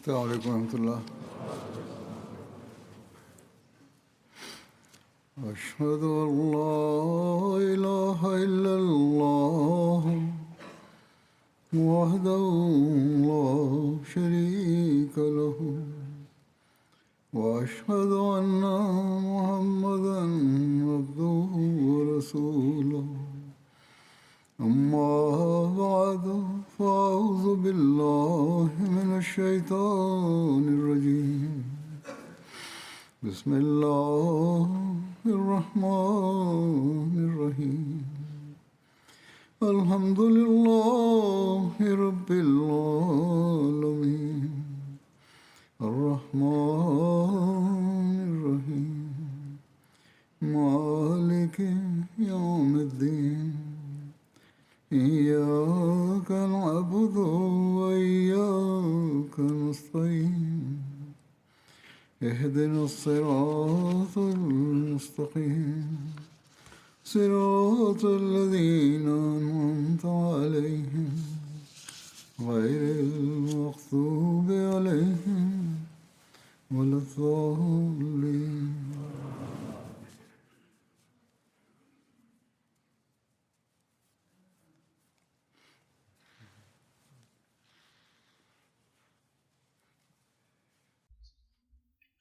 السلام عليكم ورحمة الله. أشهد أن لا إله إلا الله وحده لا شريك له وأشهد أن محمدا عبده ورسوله. أما بعد فأعوذ بالله من الشيطان الرجيم. بسم الله الرحمن الرحيم. الحمد لله رب العالمين الرحمن الرحيم مالك يوم الدين. إياك نعبد وإياك نستعين. اهدنا الصراط المستقيم صراط الذين أنعمت عليهم غير المغضوب عليهم ولا الضالين.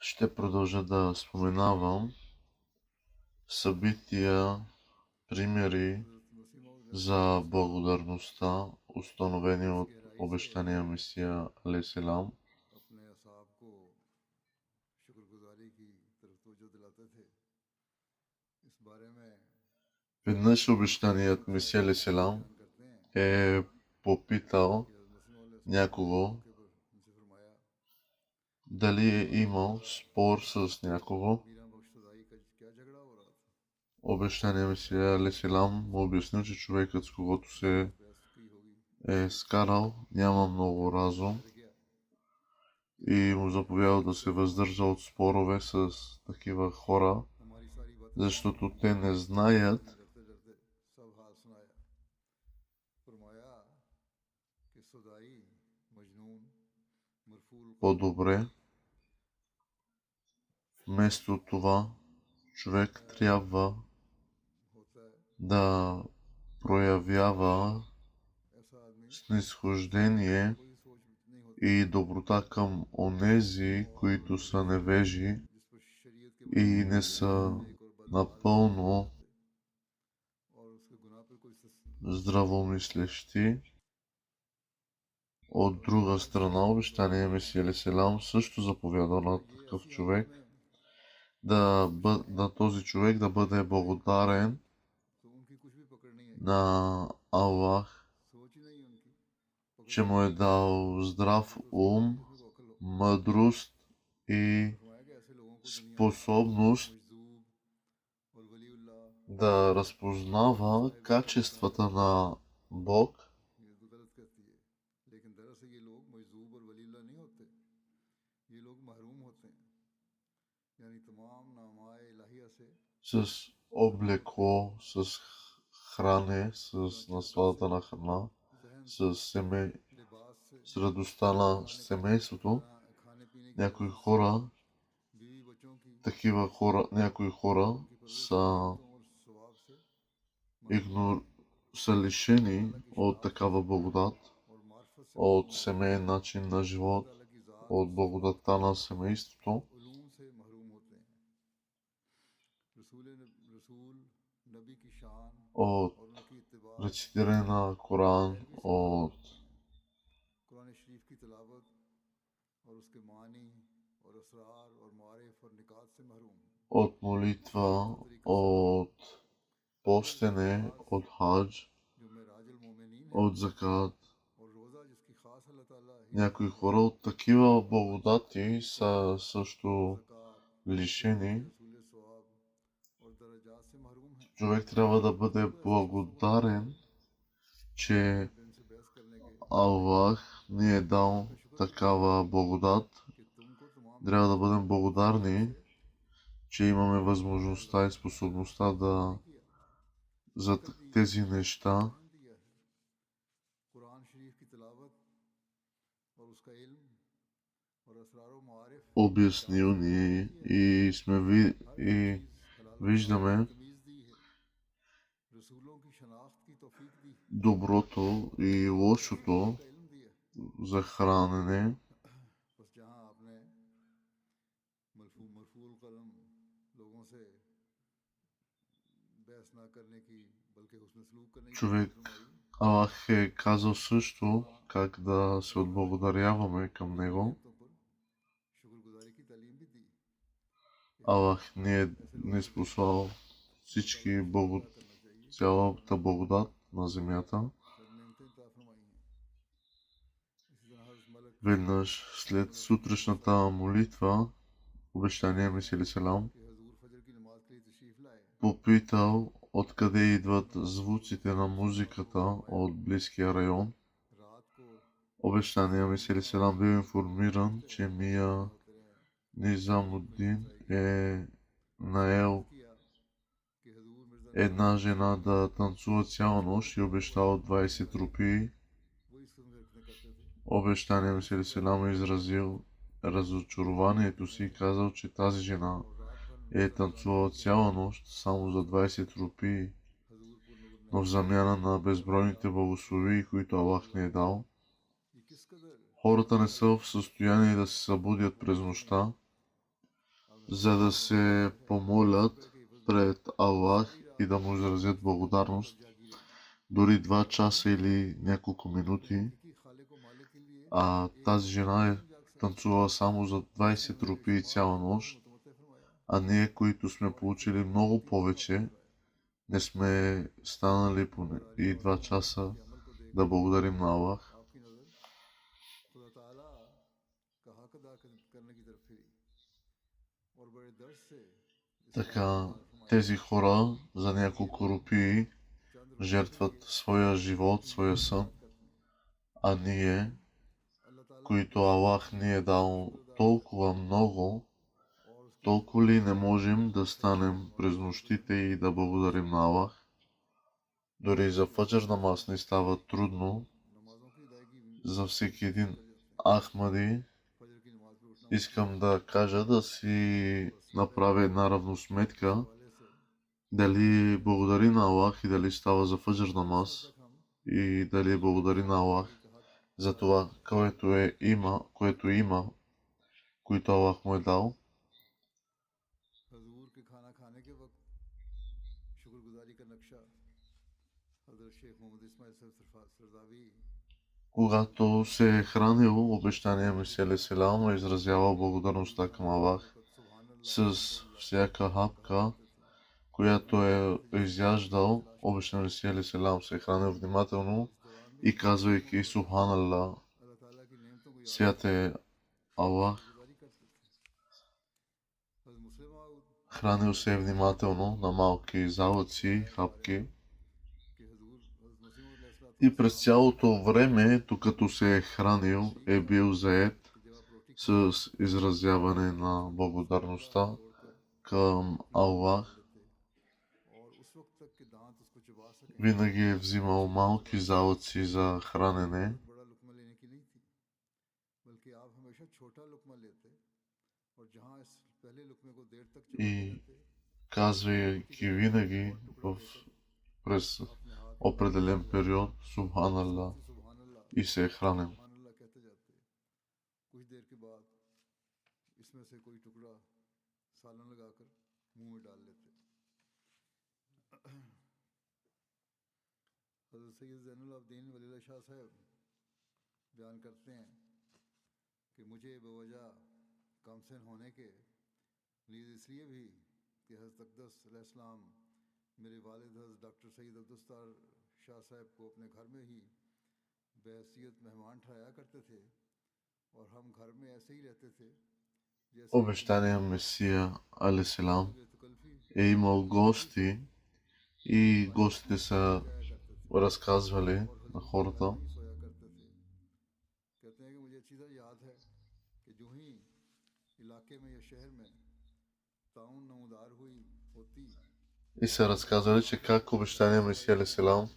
Ще продължа да споменавам събития, примери за благодарността, установени от обещания Месия алейхиссалам. Веднъж обещаният Месия алейхиссалам е попитал някого дали е имал спор с някого. Обещания Месия алейхиссалам му обяснил, че човекът, с когото се е скарал, няма много разум и му заповядал да се въздържа от спорове с такива хора, защото те не знаят по-добре. Вместо това, човек трябва да проявява снизхождение и доброта към онези, които са невежи и не са напълно здравомислещи. От друга страна, обещания Месия алейхиссалам също заповяда на такъв човек на този човек да бъде благодарен на Аллах, че му е дал здрав ум, мъдрост и способност да разпознава качествата на Бог с облекло, с хране, с насладата на храна, с радостта на семейството. Някои хора са лишени от такава благодат, от семейен начин на живот, от благодатта на семейството, от рецитиране на Коран, от молитва, от постене, от хадж, от закат. Някои хора от такива благодати са също лишени. Човек трябва да бъде благодарен, че Аллах ни е дал такава благодат. Трябва да бъдем благодарни, че имаме възможността и способността за тези неща. और असरार व मारिफ обяснил दानिश पैदा ни होती है हर и चीज़ हलाल व हराम की виждаме तमीज़ दी है रसूलों की शनाख्त की तौफीक दी है доброто и तस्बीह лошото का इल्म दिया за хранене. बस जहाँ आपने मरफूल कलम लोगों से बहस ना करने की बल्कि हुस्न सलूक करने की Човек, तालीम फरमाई Аллах е казал също वहाँ как да се отблагодаряваме към खुदाई Него. नेमतों पर शुक्रगुजारी की तालीम भी दी कि हमें Аллах ऐसे ни लोगों е के लिए спослал खुदा का всички शुक्र अदा करना चाहिए цялата благодат на земята. सब नेमतें ता फरमाई हैं इसी तरह हज़रत मलक Веднъж след сутрешната молитва, обещания Месили Селам, कि हजूर फजर की नमाज के लिए तशरीफ लाए попитал откъде идват звуците на музиката от близкия район. रात को Обещания Месили मुसल्ला Селам бил खड़े информиран, होते че रहे Мия खड़ा होते रहे Низамуддин मजलिस आई е अर्ज наел किया कि हजूर मिर्जा една नवाज жена तशरीफ да लाए танцува цяла нощ и обещал 20 рупии. वो इस किस्म के करते थे Обещания Месили Селам е изразил разочарованието си и казал, че тази жена और रात भर е गुजारने танцувала के लिए цяла нощ само за 20 рупии, हजूर को नूर но в नेमत замяна на फरमाया безбройните благословии, които Аллах ни е дал. ये किस कदर Хората не са मुबारक в състояние да се събудят през нощта, आपने за फरमाया да मेरा се वादा है कि सुबह помолят के इवज में пред Аллах सारी и रात да му изразят पर благодарност, जागी रहें дори 2 часа или няколко तो минути, हकीकी खालिक व मालिक के लिए а एक тази रात में жена е कौन जाग सकता है танцувала само за इससे 20 हमें рупии बेशुमार цяла अजर нощ, मतमत फरमाया а ние, които сме और इनसे получили много नेमती का повече, वादा दिलवाया не сме станали поне बहरहाल ये и 2 वाकया часа आपके अमल को да देखकर благодарим на Аллах. आपकी नजर खुदा ताला का हक अदा करने की तरफ फिरी और बड़े दर्द से इस वादे Така, को कबूल फरमाया тези хора за няколко рупии चंद रुपए के жертват लिए своя живот, अपनी своя जान сън, आजाद करते हैं а ние, अल्लाह ताला които के साथ Аллах ни е дал शुक्र अदा कर толкова много, और उसकी толкова ли не можем да फजर की станем नमाज през के लिए нощите и да благодарим на Аллах? Дори за фаджр намаз ни става трудно. नमाजों की अदायगी За всеки से един कर जाते हैं Ахмади फजर की नमाज पे उठना मुश्किल искам да кажа да си बस направя една इस равносметка हवाले से дали благодари на Аллах и дали става за фаджр जिस हद намаз तक हम и дали благодари на अपने Аллах मालिक का हक за अदा कर това, सकते हैं което има, които Аллах му е дал. हजूर के खाना खाने के वक्त शुक्रगुजारी का नक्शा हजरत शेख मोहम्मद इस्माइल सरदावी Когато се е хранил, обещания Месия Селам е изразявал благодарността към Аллах बरकत सुभान अल्लाह с अल्हम्दुलिल्लाह всяка कहा хапка, करते थे която और е फरमाते थे जिस वक्त भी रास्ते изяждал. तलाश करें Обещания Месия Селам се е хранил внимателно इस दौरान भी и खुदा के हुक्मों казвайки पर Субхан Аллах, अल्लाह ताला की नेमतों को याद свят करते е Аллах, शुक्रगुजारी करते थे हज़रत मुस्लिम माऊद хранил се е внимателно на малки залъци, хапки. कि हजूर हज़रत मुस्लिम И през अलैहिस्सलाम цялото време, докато се е хранил, तशरीफ е लाए бил заед कि जब आप रोटी с खाते изразяване तो на छोटी सी टुकड़ा благодарността तोड़कर към अपने मुंह में डाल Аллах. लेते और उस वक्त तक कि दांत उसको चबा सकें Винаги е взимал उसी वक्त तक малки चबाते रहे залъци за хранене जरूरत बड़ा लुकमा लेने की नहीं थी बल्कि आप हमेशा छोटा लुकमा लेते और जहां इस पहले लुकमे को देर तक चबाते и रहते रोटी казвайки की जगह एक винаги और टुकड़ा लेकर през अपने हाथ में डाल определен लेते период Субхан और इस Аллах वक्त सुबहान अल्लाह и се е хранил. सुबहान अल्लाह कहते जाते कुछ देर के बाद इसमें से कोई टुकड़ा सालन लगाकर मुंह में डाल लेते हज़रत सैयद ज़ैनुल आबदीन वलील्लाह शाह साहब बयान करते हैं कि मुझे बवजह कमसिन होने के लिए इसलिए भी कि हज़रत अक़दस अलैहिस्सलाम मेरे वालिद हज़रत डॉक्टर सैयद अब्दुस्तार शाह साहब को अपने घर में ही बहैसियत मेहमान ठहराया करते थे और हम घर में ऐसे ही रहते थे जैसे एक Обещания मेहमान Месия Алейхиссалам बेतकल्फ़ी е имал гости и हमारे гостите са जाया करते थे разказвали और на हजूर भी घर хората. में ही सोया करते थे कहते हैं कि मुझे अच्छी तरह याद है कि जो ही इलाके में या शहर में ताउन नमदार हुई होती И са разказали, че как обещания Месия Алейхиссалам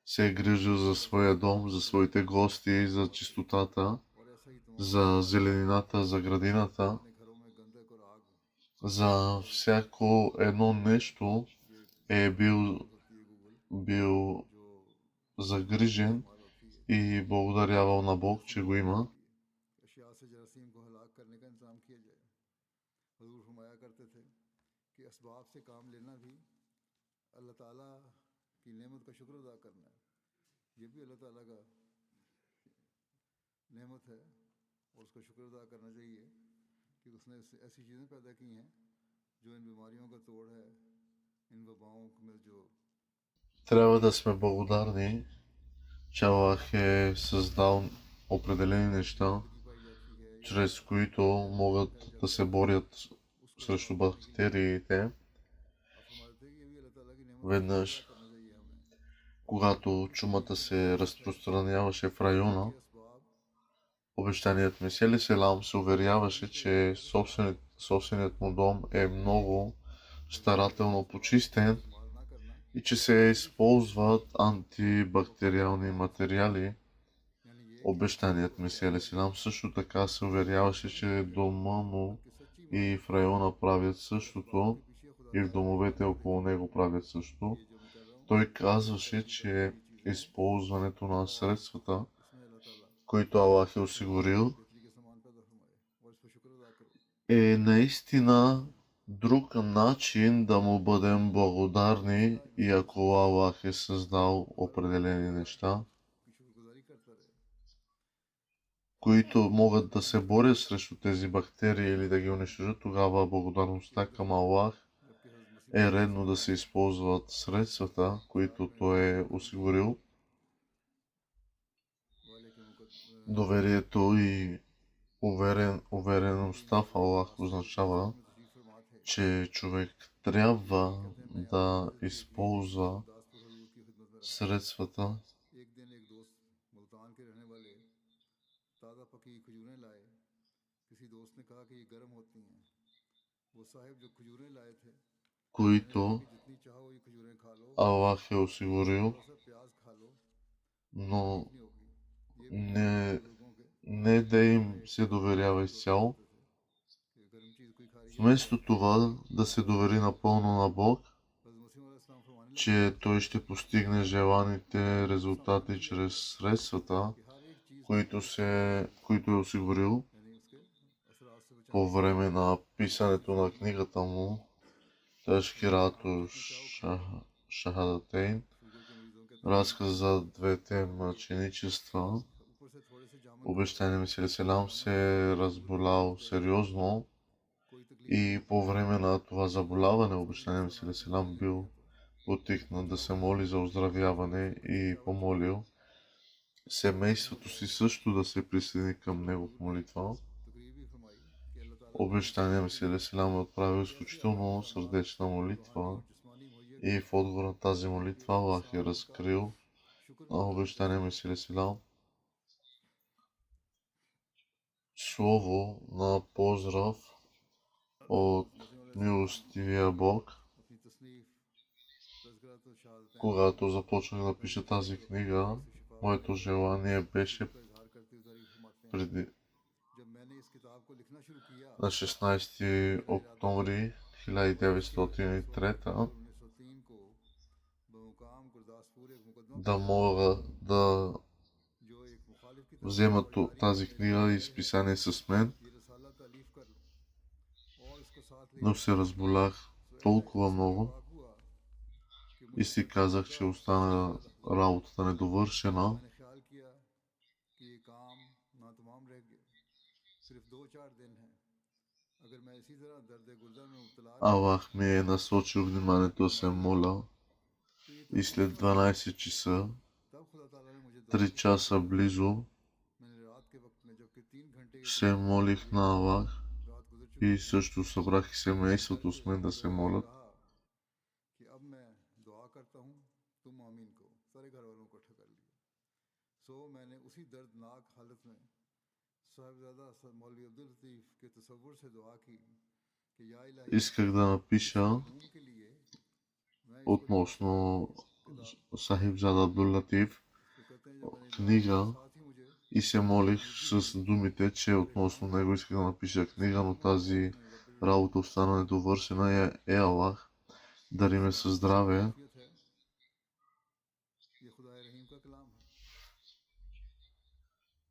се е грижил за своя дом, за своите гости, за чистотата. और ऐसा ही за зеленината, за градината, अपने घरों में गंदक और आग за всяко едно нещо е бил जो загрижен इस्तेमाल होती है и благодарявал на Бог, че го има. अशिया से जरासीम को हलाक करने का इंतजाम किया जाए। हुजूर फरमाया करते थे कि असबाब से काम लेना भी अल्लाह ताला की नेमत का शुक्र अदा करना है। ये भी अल्लाह ताला का नेमत है और उसका शुक्र अदा करना चाहिए कि उसने ऐसी चीज़ें पैदा की हैं जो इन बीमारियों का तोड़ है, इन वबाओं में जो Трябва да сме благодарни, че Аллах е създал определени неща, गंदगी पाई जाती है या чрез които могат да се борят उसको срещу бактериите. आप फरमाते थे कि ये भी अल्लाह ताला की नेमत का शुक्र Веднъж, अदा करना चाहिए हमें। когато чумата се разпространяваше в района, के असबाब обещаният Месия алейхи селам се уверяваше, че собственият му дом е много старателно почистен इस्तेमाल ना करना и че се използват антибактериални материали. यानी ये Обещаният Месия алейхи селам също така се уверяваше, че дома му कि सच्ची и в района правят същото पीछे खुदा и в домовете около него правят също. ये जो मैं कर रहा हूँ Той казваше, че използването на средствата, इसमें अल्लाह ताला които Аллах е осигурил, बेहतरी के सामान पैदा फरमाए और इस पर शुक्र अदा करो। е наистина друг начин да му бъдем благодарни и ако Аллах е създал определени неща, की शुक्रगुजारी करता रहे। които могат да се борят срещу тези бактерии или да ги унищожат, тогава благодарността към Аллах जबकि हज़रत मसीह е редно да се използват средствата, които Той е осигурил. वाले के Доверието и увереността в Аллах означава, में तशरीफ फरमा थे че човек трябва да използва दासपुर हजूर की खिदमत में रहा। средствата. एक दिन एक दोस्त मुल्तान के रहने वाले ताज़ा पकी खजूरें लाए। किसी दोस्त ने कहा कि ये गर्म होती हैं। वो साहिब जो खजूरें लाए थे които कि जितनी चाहो ये खजूरें खा लो, Аллах е осигурил, थोड़ा सा प्याज खा लो, но नहीं होगी। ये भी не, लोगों के не да им се доверява изцяло. कि गर्म चीज़ कोई खा रही है। Вместо това да се довери напълно на Бог, हज़रत मसीह अलैहिस्सलाम फरमाने लगे че Той ще постигне желаните резултати чрез средствата, कि हर एक चीज़ които е осигурил यानी उसके असरात से по बचाने време на писането на книгата му Ташкирато Шахадатейн, शुगर के मरीजों के разказ за двете мъченичества. ऊपर से थोड़े से जामुन Обещания Месия селам се е разболял сериозно कोई तकलीफ и по време на това заболяване обещания Месия селам бил потикнат да се моли за оздравяване и помолил семейството си също да се присъедини към него в молитва. तकरीबी फरमाई कि अल्लाह ताला Обещания Месия селам е отправил изключително сърдечна молитва जिस्मानी मुहैया и в отговор на тази молитва Аллах е разкрил शुक्र на обещания Месия селам слово на поздрав от милостивия Бог. अपनी तसनीफ तज़किरात शहादतैन Когато започнах да пиша тази книга, моето желание беше का इजहार करते हुए तारीफ फरमाते हैं। преди जब मैंने इस किताब को लिखना शुरू किया на 16 октомври 1903 1903 को बमुकाम गुरदासपुर एक मुकदमा да мога да जो एक मुखालिफ की взема тази книга и изписание с мен, ये रसाला तालीफ कर लो और इसको साथ ले но се разболях толкова много हुआ कि и си казах, че остана работата недовършена. मैंने ख्याल किया कि ये काम नातमाम रह गया, सिर्फ 2-4 दिन हैं। अगर मैं इसी तरह दर्द गुर्दा में मुब्तला Аллах ми е насочил вниманието да се моля и след 12 часа, तब खुदा ताला ने मुझे 3 часа близо, मैंने रात के वक्त में जबकि 3 घंटे се молих на Аллах रात गुजर चुकी и също събрах и семейството с мен да се молят. रहा कि अब मैं दुआ करता हूँ, तुम आमीन को सारे घर वालों को इकट्ठा कर लिया। सो मैंने उसी दर्दनाक हालत में साहिबजादा मौलवी अब्दुल लतीफ के तसव्वुर से दुआ की कि या इलाही Исках да напиша खून के लिए मैं इसको относно Сахибзада Абдул Латиф कहते हैं जब मैंने книга, साथ ही मुझे и се молих с думите, че относно него исках да напиша книга, но тази работа остана недовършена и Аллах дари ме със здраве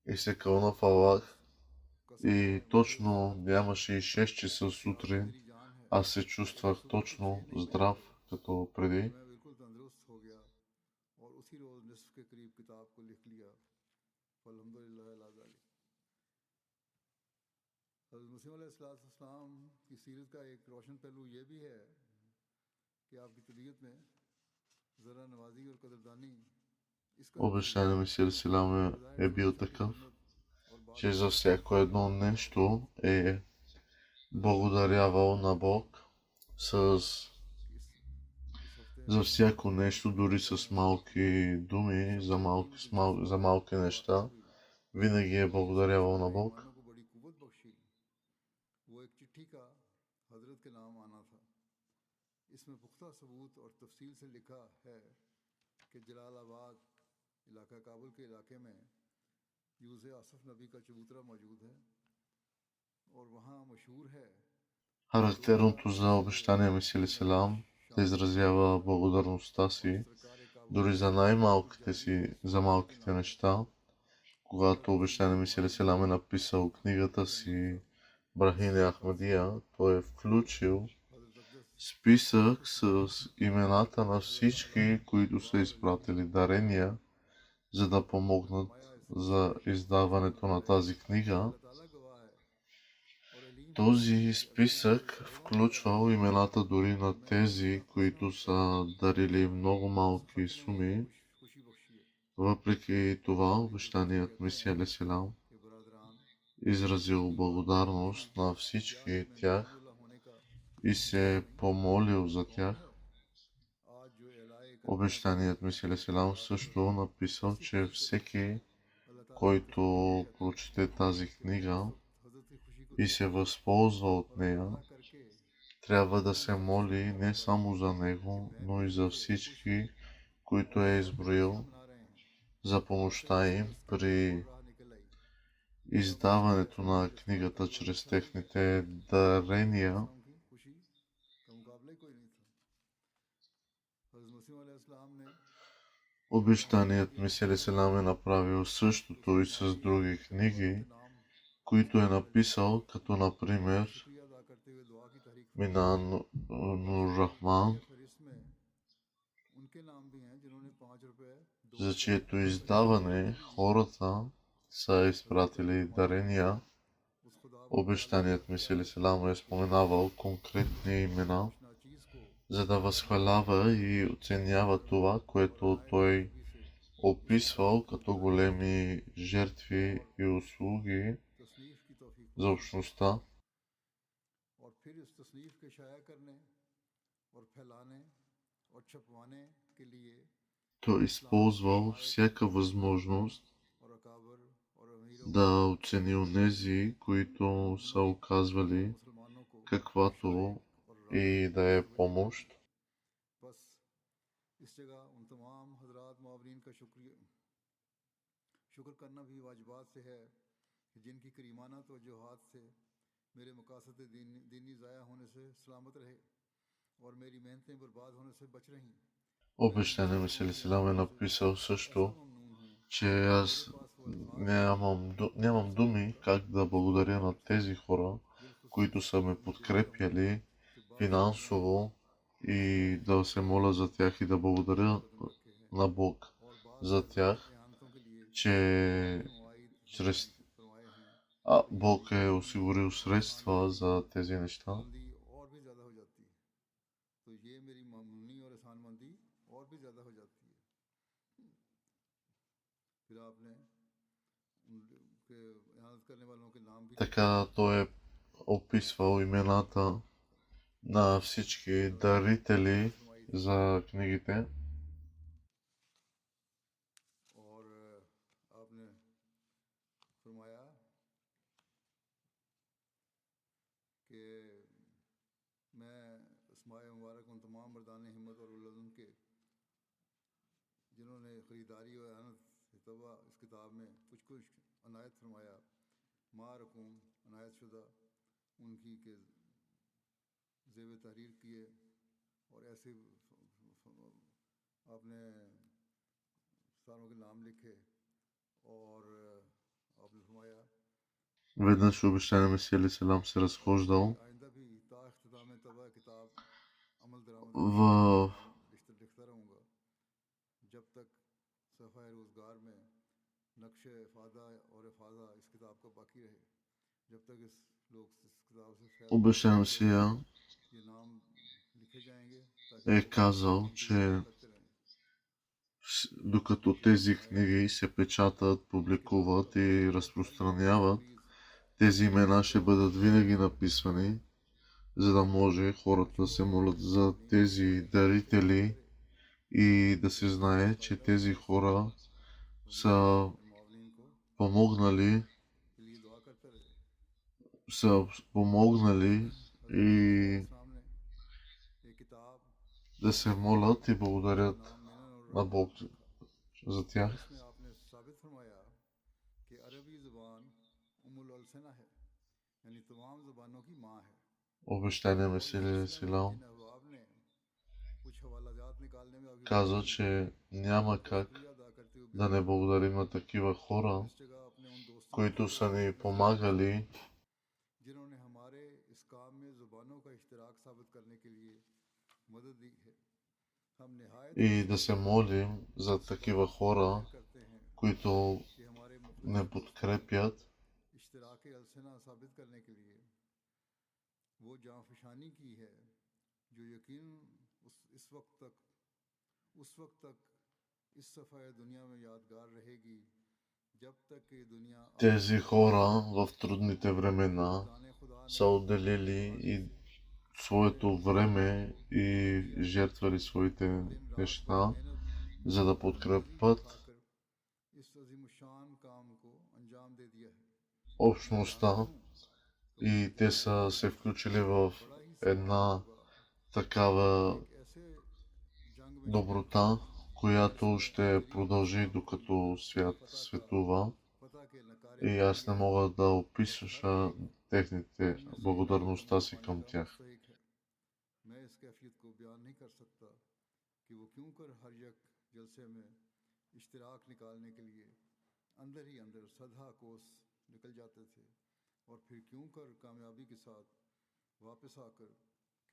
и се кълна в Аллах. И точно нямаше и 6 часа сутрин, аз се чувствах точно здрав като преди. Обещания Месия Селам е бил такъв, че за всяко едно нещо е благодарявал на Бог за всяко нещо, дори с малки думи, за малки неща. Винаги е благодарявал на Бог. Характерното за обещания Месия Селам да изразява благодарността си, дори за малките неща. Когато обещания Месия Селам е написал книгата си Брахин Ахмадия, той е включил списък с имената на всички, които са изпратили дарения, за да помогнат за издаването на тази книга. Този списък включвал имената дори на тези, които са дарили много малки суми. Въпреки това, обещаният Месия Алейхиссалам изразил благодарност на всички тях и се помолил за тях. Обещаният Месия Алейхиссалам също написал, че всеки, който прочете тази книга и се възползва от нея, трябва да се моли не само за него, но и за всички, които е изброил, за помощта им при издаването на книгата чрез техните дарения. Обещаният Месия Алейхиссалам е направил същото и с други книги, които е написал, като например Минан Нур Рахман, за чието издаване хората са изпратили дарения. Обещаният Месия Алейхиссалам е споменавал конкретни имена, за да възхвалява и оценява това, което той описвал като големи жертви и услуги за общността. Той използвал всяка възможност да оцени онези, които са оказвали каквато и да е помощ. Обещания Месия Алейхиссалам е написал също, че аз нямам думи как да благодаря на тези хора, които са ме подкрепяли финансово, и да се моля за тях и да благодаря на Бог за тях, че Бог е осигурил средства за тези неща. Така той е описвал имената на всички дарители за книгите. अनायत फरमाया मारकुम अनायत शुदा उनकी के ज़ेब तहरीर किए और ऐसे आपने सारों के नाम लिखे और आपने फरमाया Веднъж обещания Месия алейхи салам се разхождал आइंदा भी ता इख्तिताम तबा किताब अमल दरामद в लिखता रहूँगा जब तक सफ़ाए रोज़गार में नक्श फ़ादा और फ़ादा इस किताब का बाकी रहे जब तक इस लोग इस किताब से फैल обещания Месия ये नाम लिखे जाएंगे ताकि е लोग казал, इनकी че ज़िक्र करते रहें докато тези книги се печатат, публикуват и разпространяват, тези имена ще бъдат винаги написвани, за да може хората да се молят за тези дарители и да се знае, че тези хора са मावलिन को помогнали, के लिए दुआ करते रहे са помогнали и सामने ये किताब да се молят и благодарят नाम मिनन और на Бог रखा за тях. इसमें आपने साबित फरमाया कि अरबी ज़ुबान उम्मुल अलसना है यानी तमाम ज़ुबानों की माँ है Обещания और इस Месия सिलसिले में Силам जिन अहबाब ने कुछ हवालाजात निकालने में अभी каза, че няма как शुक्रिया अदा करते हुए да не благодарим на такива хора, इस जगह अपने उन दोस्तों които са ни помагали जिन्होंने हमारे इस काम में ज़ुबानों का इश्तराक साबित करने के लिए मदद दी है हम निहायत и да се молим за такива хора, करते हैं които कि हमारे не подкрепят इश्तराक अलसना साबित करने के लिए वो जांफशानी की है जो यकीन उस वक्त तक इस सफ़ाए दुनिया में यादगार रहेगी जब तक कि दुनिया тези хора в трудните времена दाने खुदा са отделили и своето време и жертвали своите неща, за да подкрепят इस अजीमुशान काम को अंजाम दे दिया है общността и те са се включили в една такава ऐसे जंग में доброта, която ще продължи докато свят светува. पता के नकारे И аз не мога да опиша техните благодарността си към тях. मुस्तहिक है मैं इस कैफियत को बयान नहीं कर सकता कि वो क्यों कर हर एक जलसे में इश्तराक निकालने के लिए अंदर ही अंदर सदा कोस निकल जाते थे और फिर क्यों कर कामयाबी के साथ वापस आकर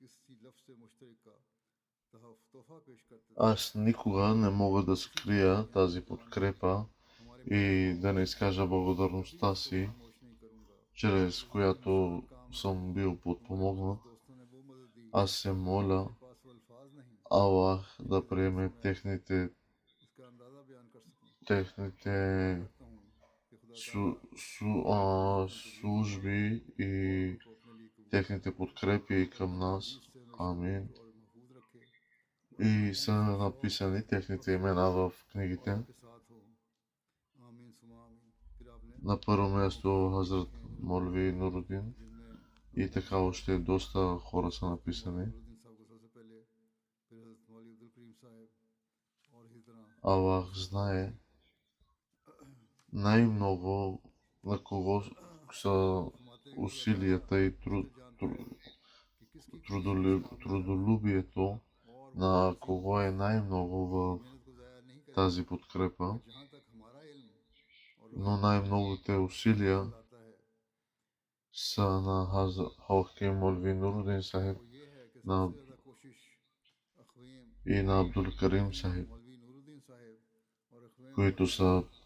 किसी लफ्ज़ से मुश्तरक का तोहफा पेश करते थे Аз никога не мога да скрия тази подкрепа и да не изкажа благодарността си, खामोश नहीं करूँगा чрез която съм бил подпомогнат. दोस्तों ने वो मदद दी Аз се моля पास वो अल्फाज नहीं Аллах да приеме техните इसका अंदाज़ा बयान कर सकूँ техните करता हूँ कि служби и को अपने लिए कबूल техните подкрепи към нас. से हमें Амин. और महफूज रखे И са написани техните имена в книгите. के साथ हो आमीन सुमा आमीन फिर आपने На първо място Хазрат Молви Нурудин जिनमें и така още доста хора са написани. नूरुद्दीन साहब को सबसे पहले फिर हज़रत मौलवी अब्दुल करीम साहब और इसी तरह Аллах знае най-много на кого са усилията и कि किसकी трудолюбието, на кого е най-много в मेहनत को ज़ाया नहीं करें тази подкрепа, जहाँ तक हमारा इल्म और но най-многоте усилия आता है са на Халки Молви Нурудин Сахиб, वो ये है कि на सबसे ज़्यादा कोशिश अखवीम и на Абдул Карим Сахиб, मौलवी नूरुद्दीन साहब और अखवीम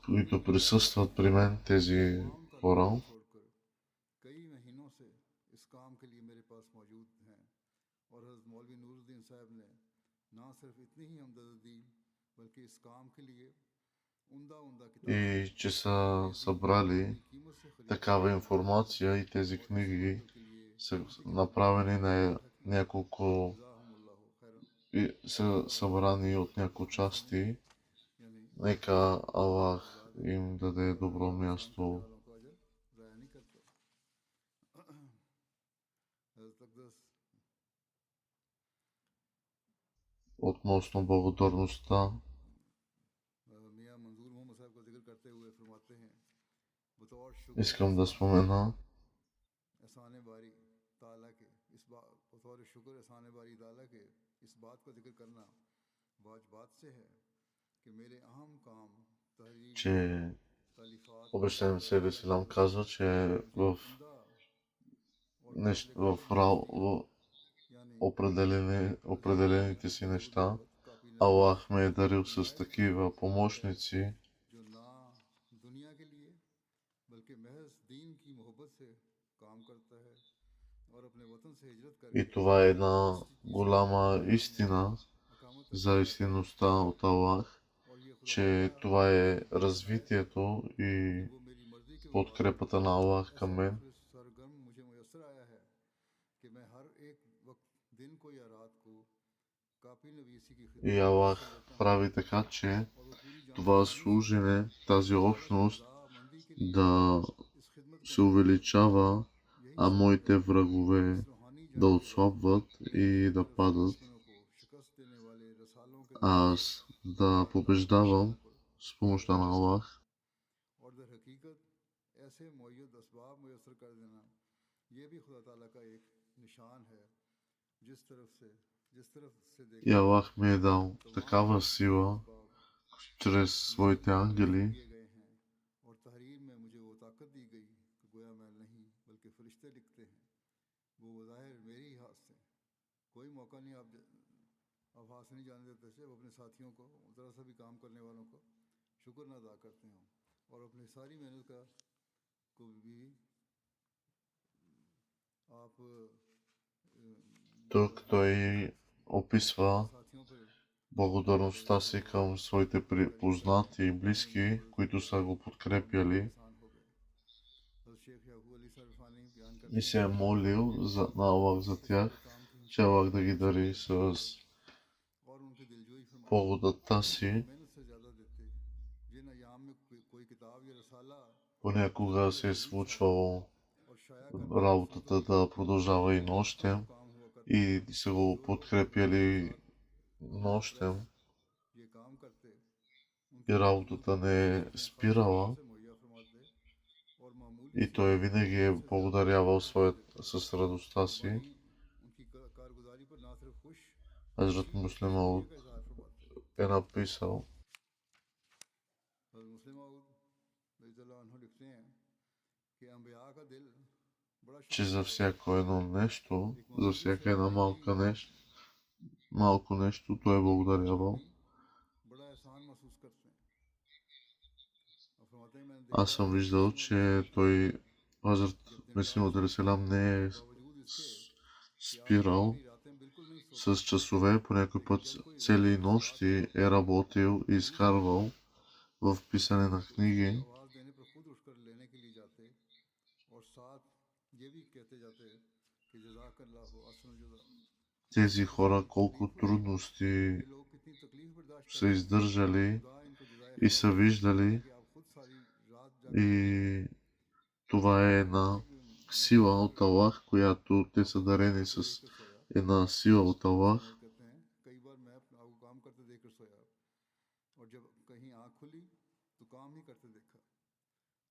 които присъстват при мен тези хора. छोड़कर कई महीनों से इस काम के लिए मेरे पास मौजूद हैं और हज़रत मौलवी नूरुद्दीन साहब ने ना सिर्फ इतनी ही हमदर्दी दी बल्कि इस काम के लिए उम्दा उम्दा И че са събрали कीमत से खरीद такава информация и тези книги के लिए са направени на няколко ज़ाहुमुल्लाह खैरन и са събрани от няколко части. यानी Нека Аллах им даде добро място. वालों को अजर ज़ाया नहीं करता हज़रत अक़दस Относно благодарността, मियाँ मंजूर मोहम्मद साहब का जिक्र करते हुए फरमाते हैं बतौर शुक्र искам да спомена, एहसान बारी ताला के इस बात बतौर शुक्र एहसान बारी ताला के इस बात को जिक्र करना बाज बात से है कि मेरे अहम काम तहरीर че तालीफात обещаният Месия Селам казва, че в, उम्दा और нещ, काबिल в यानी определените си वो неща दौलत काफी नबी Аллах ме е дарил с такива помощници जो ना दुनिया के लिए बल्कि महज दीन की मोहब्बत से काम करता है और अपने वतन से हिजरत и करके това е една इस голяма истина अकामत за रखता है истинността от Аллах, और ये खुदा ताला че това е कहता है развитието कि и वो मेरी मर्जी के मुताबिक подкрепата на Аллах към ऐसा мен. नफल सरगर्म मुझे मुयस्सर आया है कि मैं हर एक वक्त दिन को या रात को काफी नवीसी की И खिदमत में हिस्सा Аллах लेता हूँ прави така, че और वो पूरी това जानफरमानी служене, тази और общност रजामंदी के लिए да इस खिदमत се करता है увеличава, यही а सबब моите है врагове इस रूहानी да जंग में отслабват मेरे и खिदमत да रसूल падат, दुश्मनों को शिकस्त देने वाले रसालों के जरिए से аз да अल्लाह ताला के побеждавам दुश्मनों पर с помощта на Аллах. और दर हकीकत ऐसे मुय्यद असबाब मुयस्सर कर देना ये भी खुदा ताला का एक निशान है जिस तरफ से И देखा जाए Аллах ми е дал तमाम такава сила असबाब чрез своите मुझे ангели, दिए गए हैं और तहरीर में मुझे वो ताकत दी गई कि गोया मैं नहीं बल्कि फरिश्ते लिखते हैं वो ज़ाहिर मेरे ही हाथ से कोई मौका नहीं आप हाथ से नहीं जाने देते थे वो अपने साथियों को ज़रा सा भी काम करने वालों को शुक्र न अदा करते हों और अपनी सारी मेहनत का को भी आप тук той описва साथियों पर благодарността си към своите познати и близки, които са го подкрепяли आसान हो गए हज़रत शेख याकूब अली सरफानी बयान करते и се е हैं молил на Аллах за कि тях, काम की че Аллах да ги дари с और उनकी दिलजोई फरमाए благодатта जो си. मेहनत से ज़्यादा देते जिन अयाम में कोई किताब या रसाला Понякога се е случвало और शाया करना पसंद работата да продължава и нощем वो काम हुआ करता и са го подкрепяли нощем ये काम करते и работата не е спирала से मुहैया फरमाते और मामूली и той винаги е благодарявал с радостта си. उनकी कारगुजारी पर ना सिर्फ खुश Хазрат Муслим Ауд का इजहार फरमाते е написал, मुस्लिम अन्हु लिखते हैं कि अंबिया का दिल बड़ा че за всяко едно нещо, за всяка една малко нещо, той е благодарявал. बड़ा एहसान महसूस करते हैं और फरमाते हैं मैंने Аз съм виждал, че той, Хазрат Месия Алейхиссалам, не е बावजूद इसके спирал रातें बिल्कुल नहीं с часове, по някой път цели нощи е работил и изкарвал в писане на книги. आवाज देने पर खुद उठकर लेने के लिए जाते और साथ ये भी कहते जाते कि जज़ाकल्लाहु अहसनुल जज़ा Тези хора колко трудности ये लोग कितनी तकलीफ बर्दाश्त са издържали खुदा इनको जज़ाए и са виждали कि आप खुद सारी रात и това е една сила от Аллах, която те са дарени с една сила от Аллах. कहते हैं कई बार मैं अपना काम करते देखकर सोया और जब कहीं आंख खुली तो काम ही करते देखा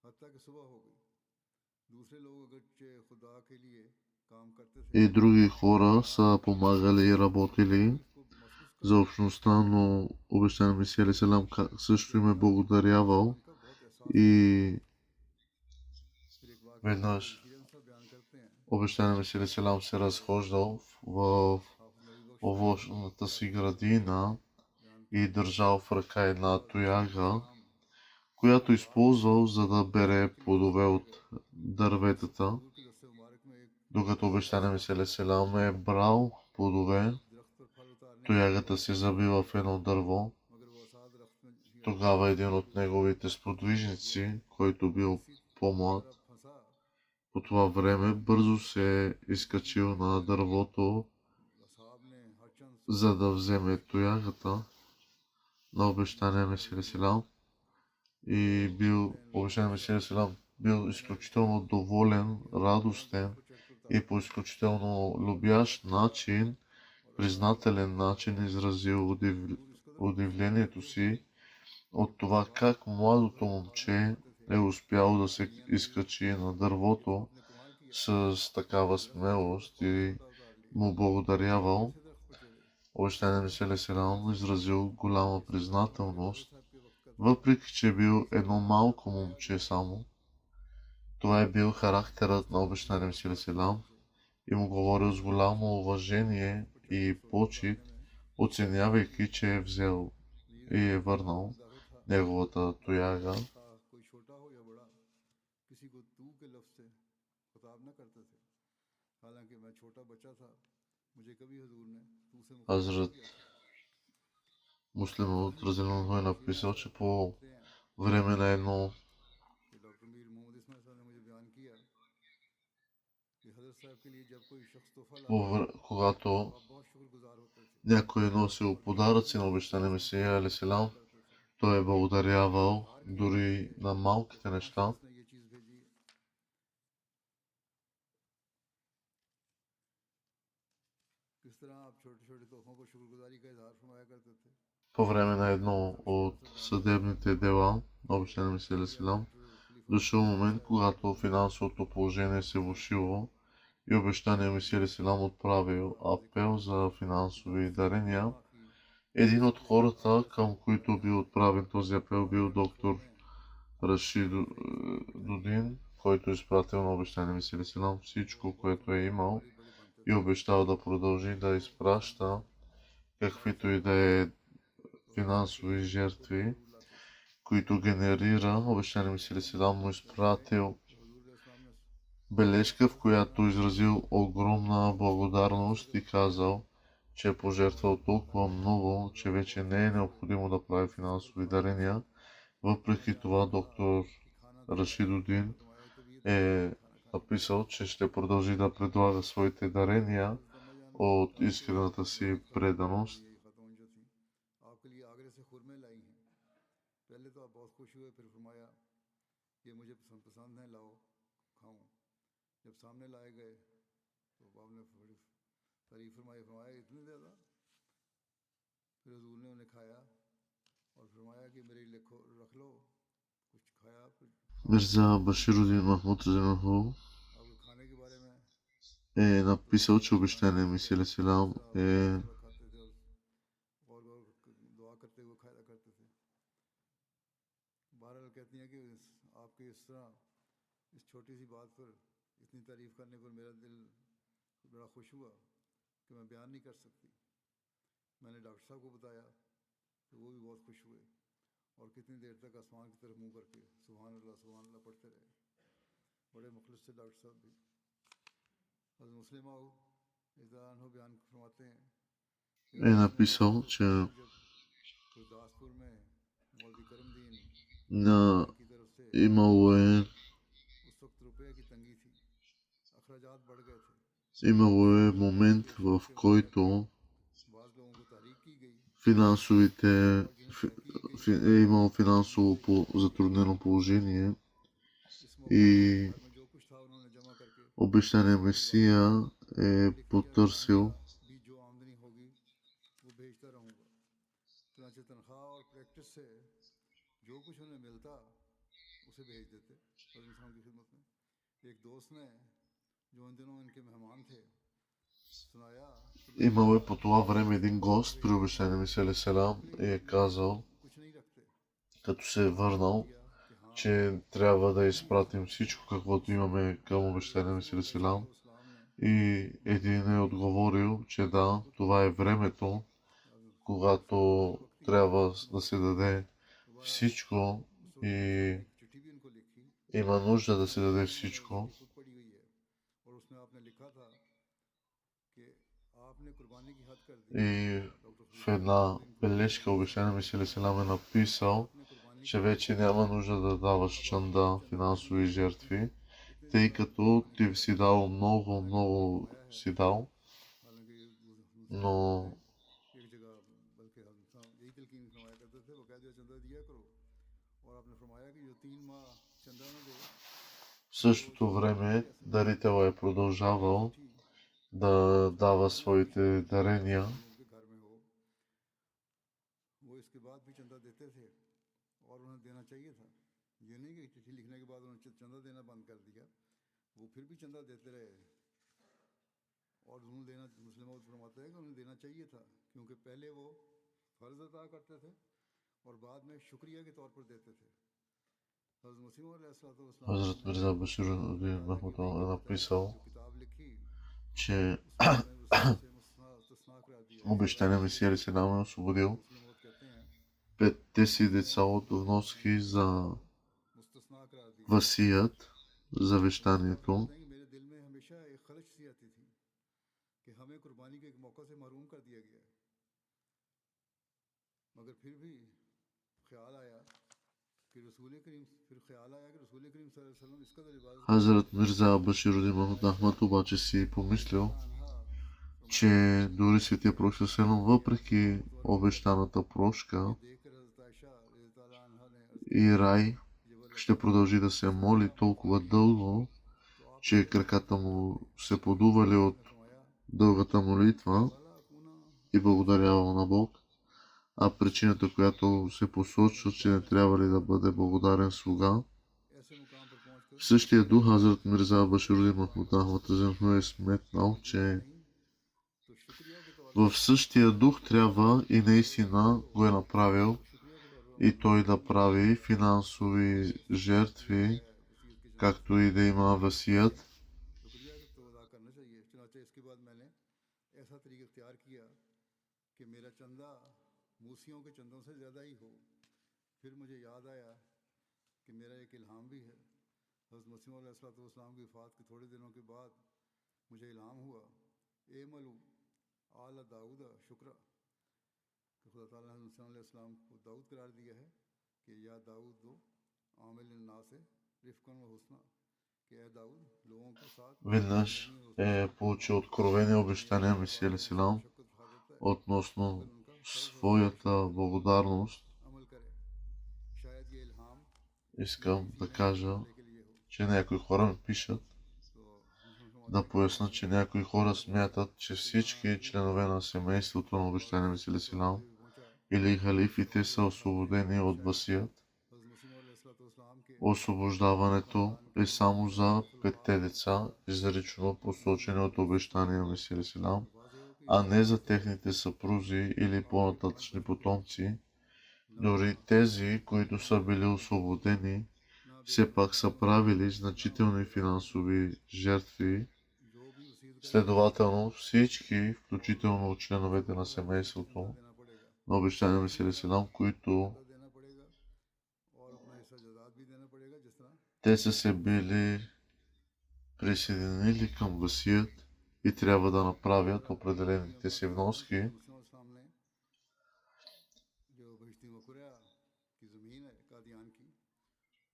हत्ता कि सुबह हो गई दूसरे लोग अगरचे खुदा के लिए काम करते थे И други хора са помагали и работили इसको महसूस за общността, но обещан Месия Алейхиссалам също им е благодарявал का बहुत एहसास и फिर एक वाक़या веднъж किरण सा बयान करते हैं обещан Месия Алейхиссалам се разхождал в овощната си градина и държал в ръка една тояга, която използвал за да бере плодове от дърветата, की दस्ते मुबारक में एक докато обещания Месия Алейхиссалам е брал плодове, दरख्त पर फल उतारने тоягата се забива в едно дърво. मगर वो आसाद दरख्त में Тогава един от неговите сподвижници, който бил по-млад, फंसा по това време бързо се е изкачил на дървото, साहब ने हर चंद за да вземе тоягата на обещания Месия Алейхиссалам. И обещания Месия Алейхиссалам бил изключително доволен, радостен и по изключително любящ начин, признателен начин изразил удивлението си от това как младото момче е успял да се изкачи на дървото с такава смелост и му благодарявал. Обещания Месия Селам изразил голяма признателност, въпреки че бил едно малко момче само. Това е бил характерът на обещания Месия Селам и му говорил с голямо уважение и почит, оценявайки, че е взел и е върнал неговата тояга. Хазрат Муслим от Разилно е написал, че по време на едно когато някой е носил подаръци на обещания Месия Алейхиссалам, той е благодарявал дори на малките неща. По време на едно от съдебните дела на обещания Месия Алейхиссалам, дошъл момент, когато финансовото положение се влошило и обещания Месия Алейхиссалам отправил апел за финансови дарения. Един от хората, към които бил отправен този апел, бил доктор Рашидудин, който е изпратил на обещания Месия Алейхиссалам всичко, което е имал и обещал да продължи да изпраща каквито и да е финансови жертви, които генерира. Обещания Месия Алейхиссалам му изпратил бележка, в която изразил огромна благодарност и казал, че е пожертвал толкова много, че вече не е необходимо да прави финансови дарения. Въпреки това, доктор Рашидудин е написал, че ще продължи да предлага своите дарения от искрената си преданост. Мирза Баширудин Махмуд Разилно е написал, че обещания Месия Алейхиссалам е написал, че имало е момент, в който е имало финансово затруднено положение и обещания Месия е потърсил имал е по това време един гост при обещания Месия Алейхиссалам и е казал, като се е върнал, че трябва да изпратим всичко, каквото имаме към обещания Месия Алейхиссалам. И един е отговорил, че да, това е времето, когато трябва да се даде всичко и има нужда да се даде всичко. И в една бележка обещания Месия Алейхиссалам е написал, че вече няма нужда да даваш чанда, финансови жертви, тъй като ти си дал много си дал, но в същото време дарител е продължавал да дава своите дарения. ये नहीं कि चिट्ठी लिखने के बाद उन्होंने चंदा देना बंद कर दिया, वो फिर भी चंदा देते रहे। और उन्होंने देना, मुस्लिम फरमाते हैं कि उन्हें देना चाहिए था, क्योंकि पहले वो फ़र्ज अदा करते थे और बाद में शुक्रिया के तौर पर देते थे। हज़रत मसीह अलैहिस्सलाम Hazrat ने Mirza Bashir अल्लाह ताला की वही के तहत написал, जो किताब लिखी, че उसमें उन्होंने वसीयत से मुस्तना करार दिया। इसी वजह обещания से Месия Алейхиссалам е освободил मुस्लिम कहते हैं 5-те си कि деца от вноски за मुस्तस्ना करार दिया। васият, तो आप завещанието. फरमाते हैं कि मेरे दिल में हमेशा एक खलश सी आती थी कि हमें कुर्बानी के एक मौका से महरूम कर दिया गया, मगर फिर ख्याल आया कि रसूल करीम सल्लल्लाहु अलैहि वसल्लम इस कदर इबादत करते थे। Hazrat Mirza Баширудин Махмуд Ахмад обаче си помислил, че дори Светия Пророк Селем, въпреки обещаната прошка и рай, ще продължи да се моли толкова дълго, че краката му се подували от дългата молитва и благодарявал на Бог. А причината, която се посочва, че не трябва ли да бъде благодарен слуга, в същия дух Хазрат Мирза Баширудин Махмуд Ахмад е сметнал, че в същия дух трябва и наистина го е направил и той да прави финансови жертви, както и да има васият. हज़रत मसीह अलैहिस्सलाम की वफ़ात के थोड़े दिनों के बाद मुझे इल्हाम हुआ, ए मलू आला दाऊद शुक्रा, कि खुदा ताला ने हज़रत अलैहिस्सलाम को दाऊद करार दिया है कि या दाऊद दो आमिल नास रिफ़कन व हुस्ना, कि ए दाऊद लोगों के साथ Веднъж е получил откровение обещания Месия Алейхиссалам относно своята благодарност. Искам да кажа, че някои хора ми пишат да поясна, че някои хора смятат, че всички членове на семейството на обещания Месия Алейхиссалам или халифите са освободени от васият. Освобождаването е само за 5-те деца, изрично посочени от обещания Месия Алейхиссалам, а не за техните съпрузи или по-нататъчни потомци. Дори тези, които са били освободени, все пак са правили значителни финансови жертви. Следователно всички, включително членовете на семейството на обещания Месия Алейхиссалам, които те са се били присъединили към васият и трябва да направят определените си вноски.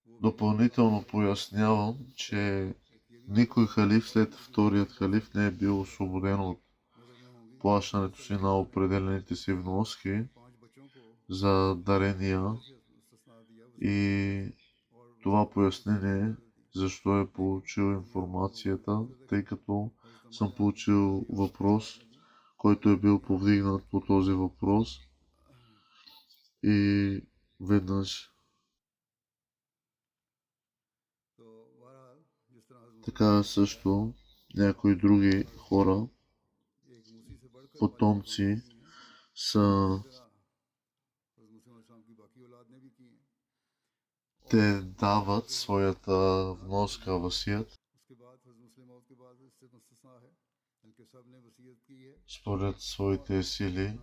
Допълнително пояснявам, че никой халиф след вторият халиф не е бил освободен от плащането си на определените си вноски за дарения и това пояснение защо е получил информацията, тъй като съм получил въпрос, който е бил повдигнат по този въпрос и веднъж така също някои други хора, потомци са те дават своята вноска васият според своите сили.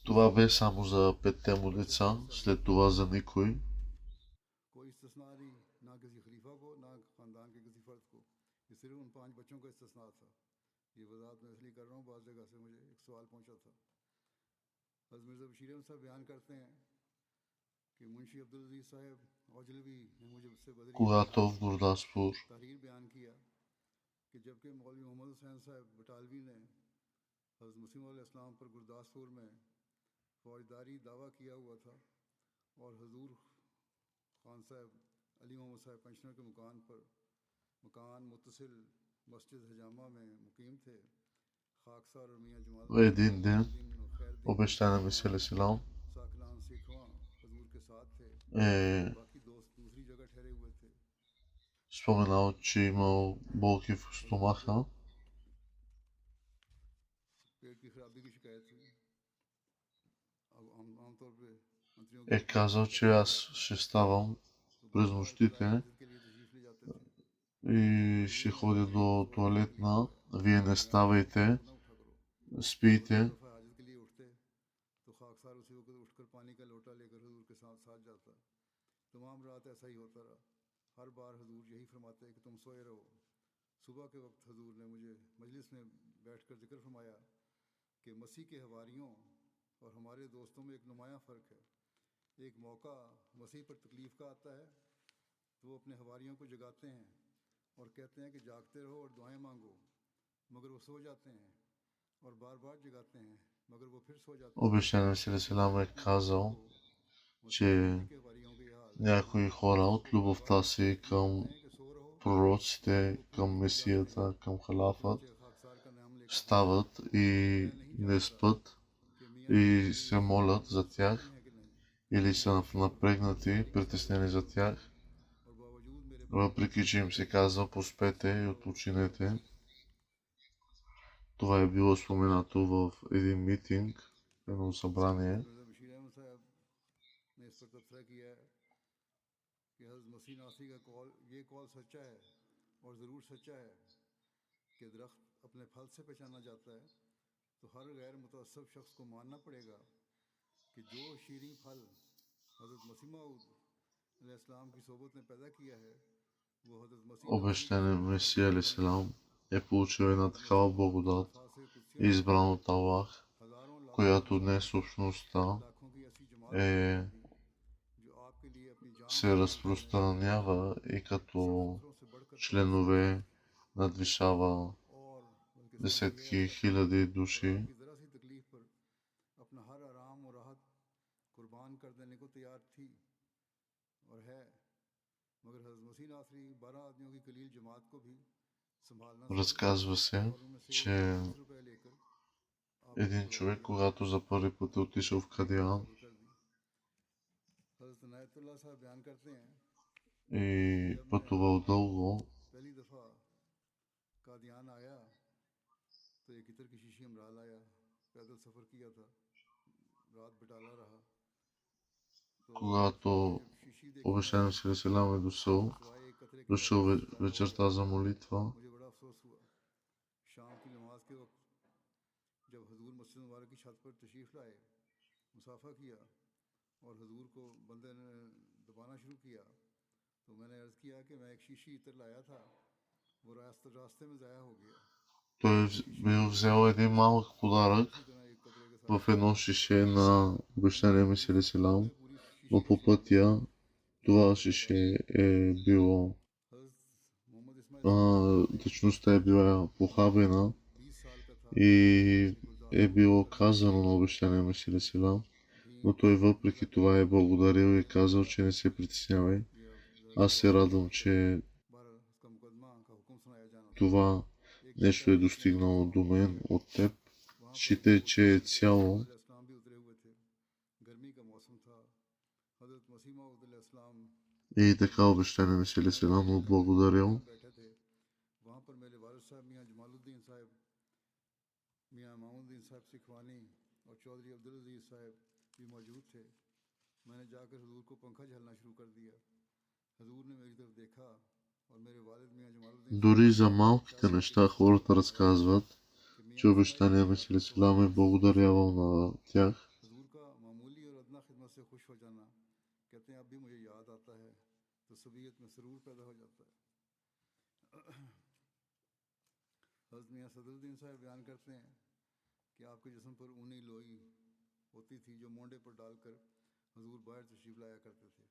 Това бе само за 5-те му деца, след това за никой. ये वजाहत मैं इसलिए कर रहा हूँ, बाज़ जगह से मुझे एक सवाल पहुँचा था। हज़रत मिर्ज़ा बशीर अहमद साहब बयान करते हैं कि मुंशी अब्दुल अजीज़ साहब औजलवी ने मुझे उससे Когато в Гурдаспур तहरीर बयान किया कि जबकि मौलवी मोहम्मद हुसैन साहब बटालवी ने हज़रत मसीह अलैहिस्सलाम पर गुरदासपुर में फौजदारी दावा किया हुआ था और हजूर खान साहब अली मोहम्मद साहब पेंशनर के मकान मुत्तसिल मस्जिद हजामा में मुकीम थे, खाकसार और मियाँ जमाल един ден जमालुद्दीन खैरदीन обещания Месия अलейхиссалам साकलान सिखवा हजूर के साथ थे, е बाकी दोस्त दूसरी जगह ठहरे हुए थे। споменал, че имал болки в стомаха पेट की खराबी की शिकायत थी। अब आमतौर पे मंत्रियों की е казал, че аз ще ставам तो през बार बार нощите मस्जिद के लिए तशरीफ ले जाते थे। и ये ще मेरा ходя ये до मशवरा है कि туалетна. हुआ है Вие не कि बयान करते ставайте, वक्त ना उठा करो। और спийте. एक दफ़ा हाजिर के लिए उठते तो खाकसार उसी वक्त उठकर पानी का लोटा लेकर हजूर के साथ साथ जाता। तमाम रात ऐसा ही होता रहा। हर बार हजूर यही फरमाते कि तुम सोए रहो। सुबह के वक्त हजूर ने मुझे मजलिस में बैठकर जिक्र फरमाया कि मसीह के हवारियों और हमारे दोस्तों में एक नुमाया फ़र्क है। एक मौका मसीह पर तकलीफ़ का आता है तो वो अपने हवारियों को जगाते हैं और कहते हैं कि जागते रहो और दुआएं मांगो, मगर वो सो जाते हैं, और बार बार जगाते हैं मगर वो फिर सो जाते हैं। Обещания Месия अलейхиссалам е अपनी हवारियों казал, को че मसीह के हवारियों के ये हाल някои хора मसीह от को बार बार любовта си तकलीफ към करते हैं कि सो रहो, пророците, मगर वो फिर към सो जाते हैं। Месията, към халафът, चुनाचे खाकसार का नाम लेकर फरमाया, стават и मैं नहीं не जानता спят कि मियाँ и जमालुद्दीन се молят за सोते тях हैं कि नहीं, или са मगर फिर напрегнати, सारी की सारी притеснени за रात тях, और बावजूद मेरे बयान के въпреки че им се कहते казва поспете и तो отпочинете. Това е било споменато в един митинг, едно събрание. मिर्ज़ा बशीर अहमद साहब ने इस पर तबसरा किया है कि हज़रत मसीह नासी का कौल, ये कौल सच्चा है और ज़रूर सच्चा है कि दरख्त अपने फल से पहचाना जाता है, तो हर गैर मुतअस्सिब शख्स को मानना पड़ेगा कि जो शीरीं फल हज़रत मसीह मऊद अलैहिस्सलाम की सोबत ने पैदा किया है वो हज़रत मसीह नासी के Обещане ज़रिए फल Месия पैदा करेगा। алейхиссалам е получил една हज़रत такава मसीह मऊद благодат, अल्फाज़ कुदसिया में избран от Аллах, हज़ारों लाखों която इंसान днес общността लाखों की ऐसी जमात पैदा е, कर दी जो आपके लिए अपनी जान се कुर्बान करने разпространява и सब като फिक्रों से बढ़कर तवज्जुह членове надвишава और बल्कि सबसे यह десетки है хиляди और души. आपकी ज़रा सी तकलीफ पर अपना हर आराम और राहत कुर्बान कर देने को तैयार थी और है, मगर हज़रत मसीह नासरी 12 आदमियों की कलील जमात को भी संभाल ना सके Разказва се, और उनमें से एक че 20 रुपए लेकर आपको един छुड़वा човек, लिया когато за първи पът е отишъл в और Кадиан कब्र कर दी। हज़रत इनायतुल्लाह साहब बयान करते हैं कि и जब मैं пътувал дълго, पहली दफ़ा कादियान आया तो एक इतर की शीशी अमरा लाया, पैदल सफ़र किया था, रात बिटाला रहा, तो когато जब शीशी देखी मैंने обещаем се Селам е तो дошъл, सिवाय एक कतरे के дошъл पानी के सिवा और вечерта за молитва. मुझे बड़ा अफसोस हुआ। शाम की नमाज के वक्त जब हजूर मस्जिद मुबारक की छत पर तशरीफ़ लाए, मुसाफा किया और हजूर को बंदे ने दबाना शुरू किया, तो मैंने अर्ज़ किया कि मैं एक शीशी इतर लाया था, वो रास्ते में ज़ाया हो गया। Той бил взел един малък подарък इसी तरह एक कतरे के в साथ едно шише на обещания Месия Селам, मैंने पूरी शीशी но по तशरीफ़ लाई। пътя това шише е било, हज़रत मोहम्मद इस्माइल साहब ने течността е била похабена 20 साल का था, и अपनी е गुलदास्तां बयान било करते हैं। казано на обещания Месия Селам, भीम но той मेरा въпреки कहना това е है благодарил и е казал, че не се притеснявай. ये अब ज़रा Аз се गवाही के радвам, तौर पर че बहरहाल उसका मुकदमा का हुक्म सुनाया जाना था। това एक शीशा нещо е हज़रत मोहम्मद достигнало до इस्माइल мен से от теб. वहाँ पर Считай, че е हज़रत цяло. मसीह अलैहिस्सलाम भी उतरे हुए थे, गर्मी का मौसम था। हज़रत मसीह मऊद अलैहिस्सलाम И така обещания Месия Селам му благодарил. बैठे थे। वहाँ पर मेरे वालिद साहब मियाँ जमालुद्दीन साहब, मियाँ मामुद्दीन साहब सिखवानी और चौधरी अब्दुल अजीज साहब भी मौजूद थे। मैंने जाकर हजूर को पंखा झलना शुरू कर दिया। हजूर ने मेरी तरफ देखा और मेरे वालिद मियाँ जमालुद्दीन साहब Дори ने за малките इशारा неща करके хората फरमाया разказват, कि че मियाँ इस्माइल обещания मियाँ Месия तो Селам е благодарявал на тях. हजूर का मामूली और अदना खिदमत से खुश हो जाना, कहते हैं अब भी मुझे याद आता है तो सबियत में सरूर पैदा हो जाता है। हज़रत मियाँ सदरुद्दीन साहब बयान करते हैं कि आपके जिस्म पर ऊनी लोई होती थी जो मोंडे पर डालकर हजूर बाहर तशरीफ़ लाया करते थे।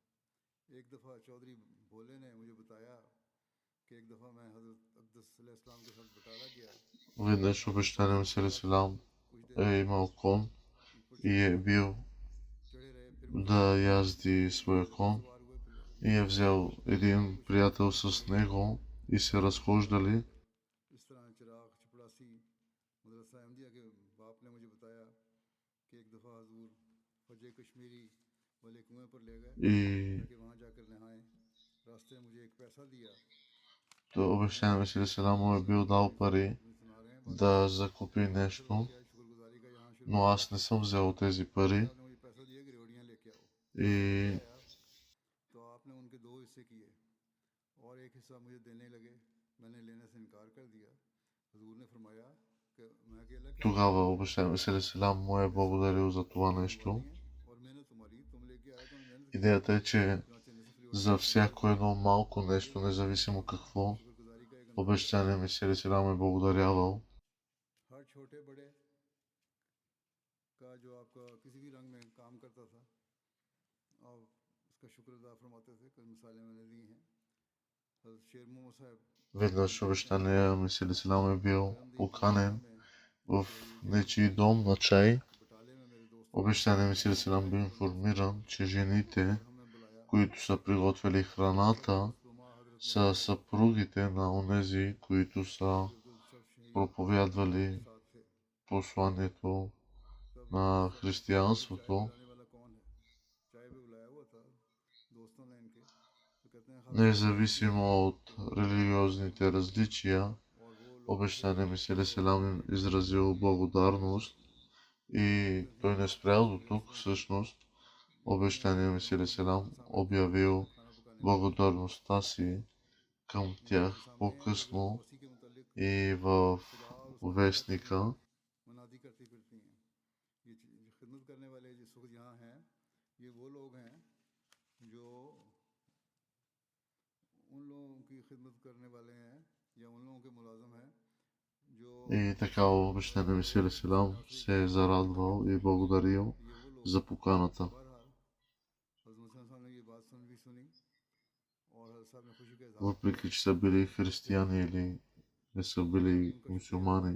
एक दफ़ा चौधरी भोले ने मुझे बताया कि एक दफ़ा मैं हज़रत अक़दस अलैहिस्सलाम के साथ बटाला गया। Веднъж हज़रत обещания मसीह Месия मऊद Селам कुछ देर е имал кон पर и चढ़े е रहे бил चढ़े रहे फिर मुझे да कहा язди कि своя मेरे पर кон सवार हुए फिर и е взел वहाँ един कुछ приятел लोग с खड़े थे। него и се हजूर разхождали. इस तरह चिराग चपड़ासी मदरसा मुझे कश्मीरी वाले कुएं पर ले गए И कि वहाँ जाकर नहाएं। रास्ते में मुझे एक पैसा दिया। обещания Месия Селам му е бил дал пари सुना रहे हैं да закупи нещо, क्या शुक्रगुजारी का यहाँ शुरू но аз не съм взел тези пари आपने मुझे पैसा दिया कि रेवड़ियाँ लेके आओ। и तो आपने उनके दो हिस्से किए और एक हिस्सा मुझे देने लगे। मैंने लेने से इनकार कर दिया। हुजूर ने फरमाया कि मैं अकेला क्या тогава обещания Месия Селам му е благодарил за това нещо. और मेहनत तुम्हारी तुम लेके आए तो मेहनत की Идеята е, че चुनाचे निसफ за всяко едно малко нещо, независимо какво, शुक्रगुजारी का एक обещания Месия Селам е благодарявал. हर छोटे बड़े का जो आपका किसी भी रंग में काम करता था आप उसका शुक्र अदा फरमाते थे। कुछ मिसालें मैंने दी हैं। हज़रत शेर मोहम्मद साहब Веднъж обещания Месия Селам е бил поканен в нечий дом на чай. बटाले में मेरे दोस्त Обещания Месия Селам бил информиран, че жените, हमें बुलाया които са приготвили храната, सुमा हज़रत са съпругите на онези, които са शहीद проповядвали साथ थे। посланието तब на चाय християнството, पिलाने वाला कौन है? चाय पे बुलाया हुआ था दोस्तों ने इनके। तो कहते हैं खाला независимо от религиозните различия. और वो लोग Обещания Месия Селам им изразил благодарност и той не спрял до тук. Всъщност, обещания Месия Селам обявил खाना पकाने благодарността си към тях по-късно उसी के मुतालिक и в вестника. मनादी करती फिरती हैं। ये खिदमत करने वाले जिस वक्त यहाँ हैं ये वो लोग हैं जो उन लोगों की खिदमत करने वाले हैं या उन लोगों के मुलाजम हैं जो И така обещания Месия Селам се е зарадвал и благодарил ये वो लोग за поканата. बहरहाल हज़रत मुहम्मद साहब ने ये बात भी सुनी और हज़रत साहब ने खुशी का इजहार Въпреки че са били християни или не са били мусулмани.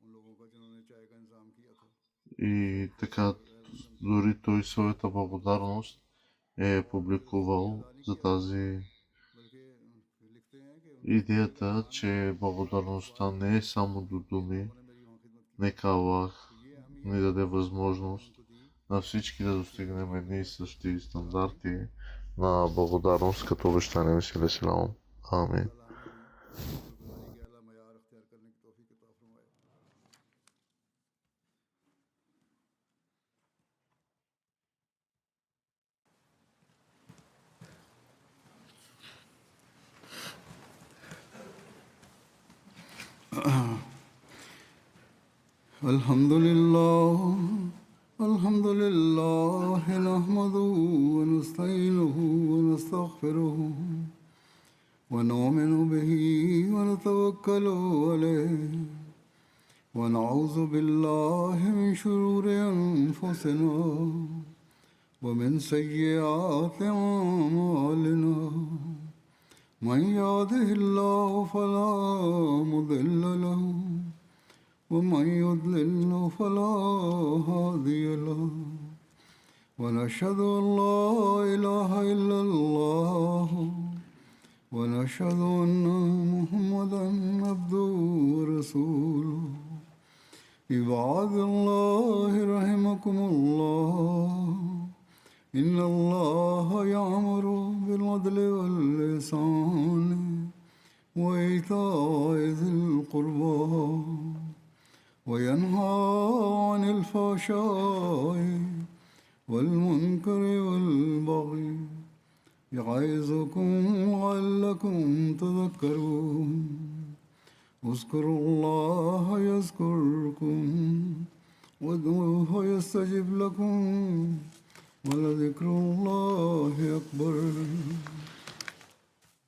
उन लोगों का जिन्होंने चाय का इंतजाम किया था। И така дори той своята благодарност е публикувал за тази बल्कि लिखते हैं कि идеята, че благодарността не е само до думи. उन्होंने मेरी वहाँ खिदमत की। Нека Аллах ये अहमियत ни даде възможност उनको दी на всички да достигнем едни и същи стандарти на благодарност, като обещания Месия Селам. Амин. ताला हमें भी शुक्रगुजारी के आला मयार अख्तियार करने की तौफीक अता फरमाए। الحمد لله نحمده ونستعينه ونستغفره ونؤمن به ونتوكل عليه ونعوذ بالله من شرور أنفسنا ومن سيئات أعمالنا من يهده الله فلا مضل له ومن يضلل فلا هادي له ونشهد أن لا إله إلا الله ونشهد أن محمدا عبده ورسوله عباد الله رحمكم الله إن الله يأمر بالعدل والإحسان وإيتاء ذي القربى وينهى عن الفحشاء والمنكر والبغي يعظكم لعلكم تذكرون اذكروا الله يذكركم وادعوه يستجب لكم ولذكر الله أكبر